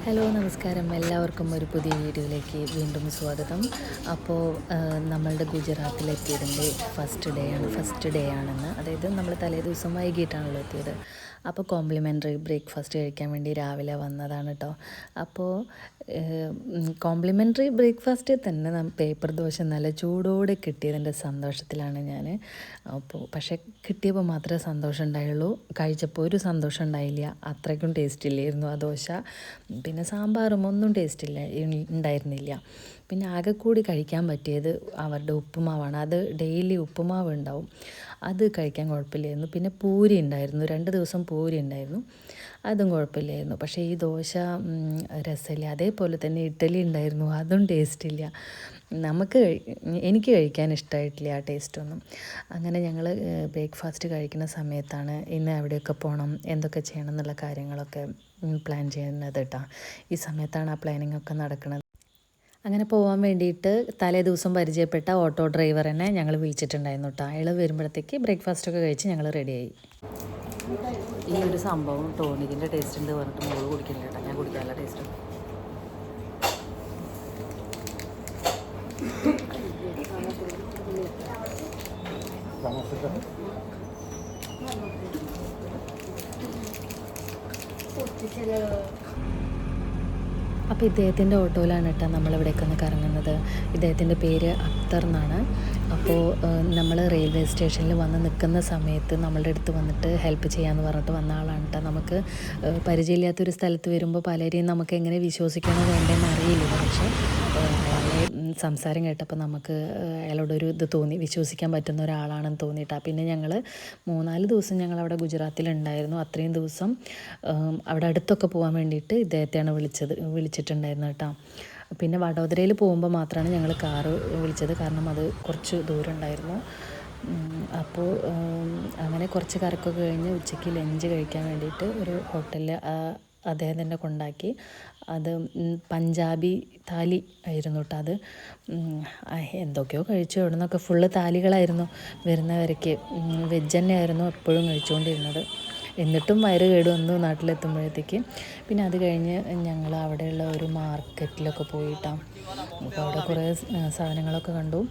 Hello നമസ്കാരം, എല്ലാവർക്കും ഒരു പുതിയ വീഡിയോയിലേക്ക് വീണ്ടും സ്വാഗതം. അപ്പോൾ നമ്മളുടെ ഗുജറാത്തിലെത്തിയതിൻ്റെ ഫസ്റ്റ് ഡേ ആണെന്ന്. അതായത് നമ്മൾ തലേ ദിവസം വൈകിട്ടാണല്ലോ എത്തിയത്. അപ്പോൾ കോംപ്ലിമെൻ്ററി ബ്രേക്ക്ഫാസ്റ്റ് കഴിക്കാൻ വേണ്ടി രാവിലെ വന്നതാണ് കേട്ടോ. അപ്പോൾ കോംപ്ലിമെൻ്ററി ബ്രേക്ക്ഫാസ്റ്റ് തന്നെ പേപ്പർ ദോശ നല്ല ചൂടോടെ കിട്ടിയതിൻ്റെ സന്തോഷത്തിലാണ് ഞാൻ. അപ്പോൾ പക്ഷേ കിട്ടിയപ്പോൾ മാത്രമേ സന്തോഷം ഉണ്ടായുള്ളൂ, കഴിച്ചപ്പോൾ ഒരു സന്തോഷം ഉണ്ടായില്ല. അത്രയ്ക്കും ടേസ്റ്റ് ഇല്ലായിരുന്നു ആ ദോശ. പിന്നെ സാമ്പാറും ഒന്നും ടേസ്റ്റ് ഉണ്ടായിരുന്നില്ല. പിന്നെ ആകെ കൂടി കഴിക്കാൻ പറ്റിയത് അവരുടെ ഉപ്പുമാവാണ്. അത് ഡെയിലി ഉപ്പുമാവ് ഉണ്ടാവും, അത് കഴിക്കാൻ കുഴപ്പമില്ലായിരുന്നു. പിന്നെ പൂരി ഉണ്ടായിരുന്നു, 2 ദിവസം പൂരി ഉണ്ടായിരുന്നു, അതും കുഴപ്പമില്ലായിരുന്നു. പക്ഷേ ഈ ദോശ രസമില്ല. അതേപോലെ തന്നെ ഇഡ്ഡലി ഉണ്ടായിരുന്നു, അതും ടേസ്റ്റില്ല. എനിക്ക് കഴിക്കാൻ ഇഷ്ടമായിട്ടില്ല ആ ടേസ്റ്റൊന്നും. അങ്ങനെ ഞങ്ങൾ ബ്രേക്ക്ഫാസ്റ്റ് കഴിക്കുന്ന സമയത്താണ് ഇന്ന് എവിടെയൊക്കെ പോകണം, എന്തൊക്കെ ചെയ്യണം എന്നുള്ള കാര്യങ്ങളൊക്കെ പ്ലാൻ ചെയ്യുന്നത് കേട്ടോ. ഈ സമയത്താണ് ആ പ്ലാനിങ് ഒക്കെ നടക്കുന്നത്. അങ്ങനെ പോകാൻ വേണ്ടിയിട്ട് തലേ ദിവസം പരിചയപ്പെട്ട ഓട്ടോ ഡ്രൈവറിനെ ഞങ്ങൾ വിളിച്ചിട്ടുണ്ടായിരുന്നു കേട്ടോ. അയാൾ വരുമ്പോഴത്തേക്ക് ബ്രേക്ക്ഫാസ്റ്റൊക്കെ കഴിച്ച് ഞങ്ങൾ റെഡിയായി. ഈ ഒരു സംഭവം ടോണിക്കിൻ്റെ ടേസ്റ്റ് ഉണ്ട് പറഞ്ഞിട്ട് മോള് കുടിക്കില്ല കേട്ടോ, ഞാൻ കുടിക്കാനുള്ള ടേസ്റ്റ്. അപ്പോൾ ഇദ്ദേഹത്തിൻ്റെ ഓട്ടോയിലാണ് കേട്ടോ നമ്മളിവിടേക്ക് ഒന്ന് കറങ്ങുന്നത്. ഇദ്ദേഹത്തിൻ്റെ പേര് അക്തർ എന്നാണ്. അപ്പോൾ നമ്മൾ റെയിൽവേ സ്റ്റേഷനിൽ വന്ന് നിൽക്കുന്ന സമയത്ത് നമ്മളുടെ അടുത്ത് വന്നിട്ട് ഹെൽപ്പ് ചെയ്യാമെന്ന് പറഞ്ഞിട്ട് വന്ന ആളാണ് കേട്ടോ. നമുക്ക് പരിചയമില്ലാത്തൊരു സ്ഥലത്ത് വരുമ്പോൾ പലരെയും നമുക്ക് എങ്ങനെ വിശ്വസിക്കണോ വേണ്ടതെന്ന് അറിയില്ല. പക്ഷേ അയാളെ സംസാരം കേട്ടപ്പോൾ നമുക്ക് അയാളോടൊരു ഇത് തോന്നി, വിശ്വസിക്കാൻ പറ്റുന്ന ഒരാളാണെന്ന് തോന്നിയിട്ടാണ്. പിന്നെ ഞങ്ങൾ 3-4 ദിവസം ഞങ്ങളവിടെ ഗുജറാത്തിലുണ്ടായിരുന്നു. അത്രയും ദിവസം അവിടെ അടുത്തൊക്കെ പോകാൻ വേണ്ടിയിട്ട് ഇദ്ദേഹത്തെയാണ് വിളിച്ചിട്ടുണ്ടായിരുന്നു കേട്ടോ. പിന്നെ വഡോദരയിൽ പോകുമ്പോൾ മാത്രമാണ് ഞങ്ങൾ കാറ് വിളിച്ചത്, കാരണം അത് കുറച്ച് ദൂരം ഉണ്ടായിരുന്നു. അപ്പോൾ അങ്ങനെ കുറച്ച് കറക്കൊക്കെ കഴിഞ്ഞ് ഉച്ചയ്ക്ക് ലഞ്ച് കഴിക്കാൻ വേണ്ടിയിട്ട് ഒരു ഹോട്ടലിൽ അദ്ദേഹം തന്നെ കൊണ്ടാക്കി. അത് പഞ്ചാബി താലി ആയിരുന്നു കേട്ടോ. അത് എന്തൊക്കെയോ കഴിച്ചു. അവിടെ നിന്നൊക്കെ ഫുള്ള് താലികളായിരുന്നു വരുന്നവരേക്ക്. വെജ് തന്നെ ആയിരുന്നു എപ്പോഴും കഴിച്ചുകൊണ്ടിരുന്നത്. എന്നിട്ടും വയറ് കേട് വന്നു നാട്ടിലെത്തുമ്പോഴത്തേക്ക്. പിന്നെ അത് കഴിഞ്ഞ് ഞങ്ങൾ അവിടെയുള്ള ഒരു മാർക്കറ്റിലൊക്കെ പോയിട്ടാണ്. അപ്പോൾ അവിടെ കുറേ സാധനങ്ങളൊക്കെ കണ്ടു.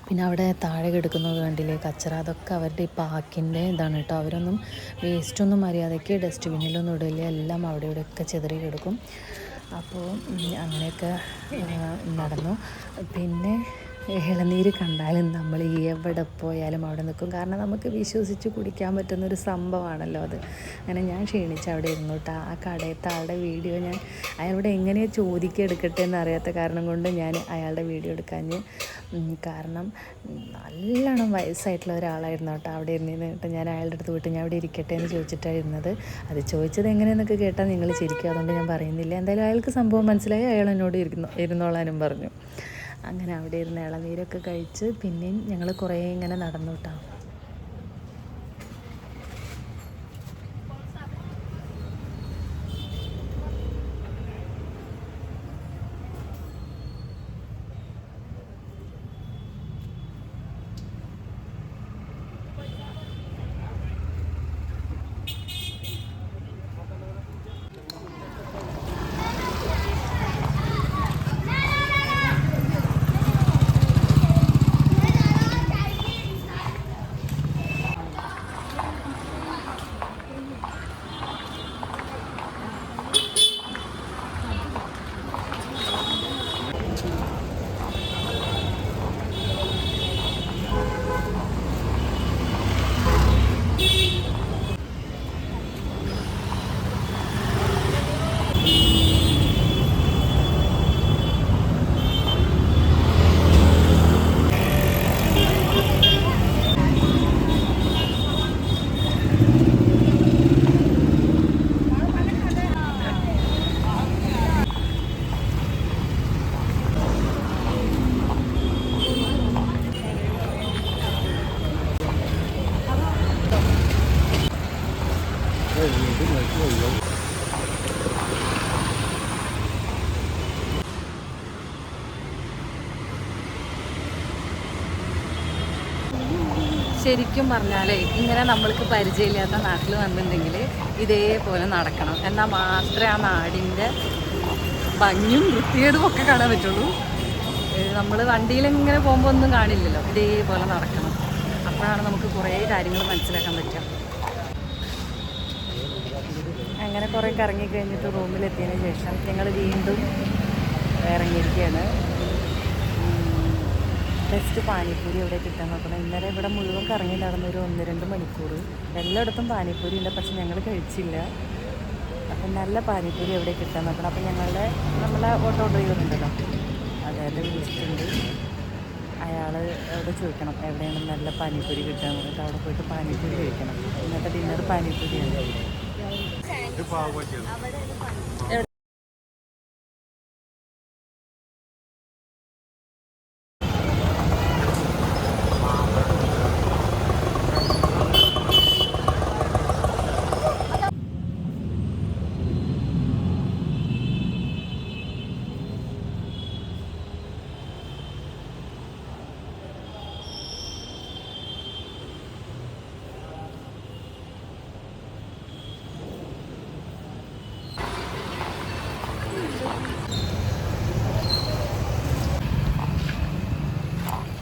പിന്നെ അവിടെ താഴെ കിടക്കുന്നത് കണ്ടില്ലേ, കച്ചറ, അതൊക്കെ അവരുടെ ഈ പാക്കിൻ്റെ ഇതാണ് കേട്ടോ. അവരൊന്നും വേസ്റ്റൊന്നും മര്യാദയ്ക്ക് ഡസ്റ്റ്ബിന്നിലൊന്നും ഇടില്ല, എല്ലാം അവിടെ ഇവിടെയൊക്കെ ചിതറി കിടക്കും. അപ്പോൾ അങ്ങനെയൊക്കെ നടന്നു. പിന്നെ ഇളനീര് കണ്ടാലും നമ്മൾ എവിടെ പോയാലും അവിടെ നിൽക്കും, കാരണം നമുക്ക് വിശ്വസിച്ച് കുടിക്കാൻ പറ്റുന്നൊരു സംഭവമാണല്ലോ അത്. അങ്ങനെ ഞാൻ ക്ഷീണിച്ച് അവിടെ ഇരുന്നു കേട്ടോ. ആ കടയത്തെ ആളുടെ വീഡിയോ ഞാൻ അയാളോട് എങ്ങനെ എടുക്കട്ടെ എന്നറിയാത്ത കാരണം കൊണ്ട് ഞാൻ അയാളുടെ വീഡിയോ എടുക്കാഞ്ഞ്. കാരണം നല്ലോണം വയസ്സായിട്ടുള്ള ഒരാളായിരുന്നു കേട്ടോ അവിടെ ഇരുന്നിട്ട്. ഞാൻ അയാളുടെ അടുത്ത് പോയിട്ട് ഞാൻ അവിടെ ഇരിക്കട്ടെ എന്ന് ചോദിച്ചിട്ടാണ് ഇരുന്നത്. അത് ചോദിച്ചത് എങ്ങനെയെന്നൊക്കെ കേട്ടാൽ നിങ്ങൾ ചിരിക്കും, അതുകൊണ്ട് ഞാൻ പറയുന്നില്ല. എന്തായാലും അയാൾക്ക് സംഭവം മനസ്സിലായി, അയാൾ എന്നോട് ഇരുന്നോളാനും പറഞ്ഞു. അങ്ങനെ അവിടെ ഇരുന്ന് ഇളനീരൊക്കെ കഴിച്ച് പിന്നെയും ഞങ്ങൾ കുറേ ഇങ്ങനെ നടന്നു കേട്ടോ. ശരിക്കും പറഞ്ഞാലേ ഇങ്ങനെ നമ്മൾക്ക് പരിചയമില്ലാത്ത നാട്ടിൽ വന്നിട്ടുണ്ടെങ്കിൽ ഇതേപോലെ നടക്കണം. എന്നാൽ മാത്രമേ ആ നാടിൻ്റെ ഭംഗിയും വൃത്തികേടും ഒക്കെ കാണാൻ പറ്റുള്ളൂ. നമ്മൾ വണ്ടിയിലിങ്ങനെ പോകുമ്പോൾ ഒന്നും കാണില്ലല്ലോ. ഇതേപോലെ നടക്കണം. അപ്പോഴാണ് നമുക്ക് കുറേ കാര്യങ്ങൾ മനസ്സിലാക്കാൻ പറ്റുക. അങ്ങനെ കുറേ കറങ്ങി കഴിഞ്ഞിട്ട് റൂമിലെത്തിയതിന് ശേഷം ഞങ്ങൾ വീണ്ടും ഇറങ്ങിയിരിക്കുകയാണ്. ബെസ്റ്റ് പാനിപ്പൂരി എവിടെ കിട്ടാൻ നോക്കണം. ഇന്നലെ ഇവിടെ മുഴുവൻ കറങ്ങി നടന്നൊരു 1-2 മണിക്കൂർ. എല്ലായിടത്തും പാനിപ്പൂരി ഉണ്ട്, പക്ഷെ ഞങ്ങൾ കഴിച്ചില്ല. അപ്പം നല്ല പാനിപ്പൂരി എവിടെ കിട്ടാൻ നോക്കണം. അപ്പം നമ്മളെ ഓട്ടോ ഡ്രൈവർ ഉണ്ടല്ലോ, അതായത് വിളിച്ചിട്ടുണ്ട്. അയാൾ അവിടെ ചോദിക്കണം എവിടെയാണ് നല്ല പാനിപ്പൂരി കിട്ടുക എന്ന് പറഞ്ഞിട്ട് അവിടെ പോയിട്ട് പാനിപ്പൂരി കഴിക്കണം. ഇന്നത്തെ ഡിന്നർ പാനിപ്പൂരിയാണ്.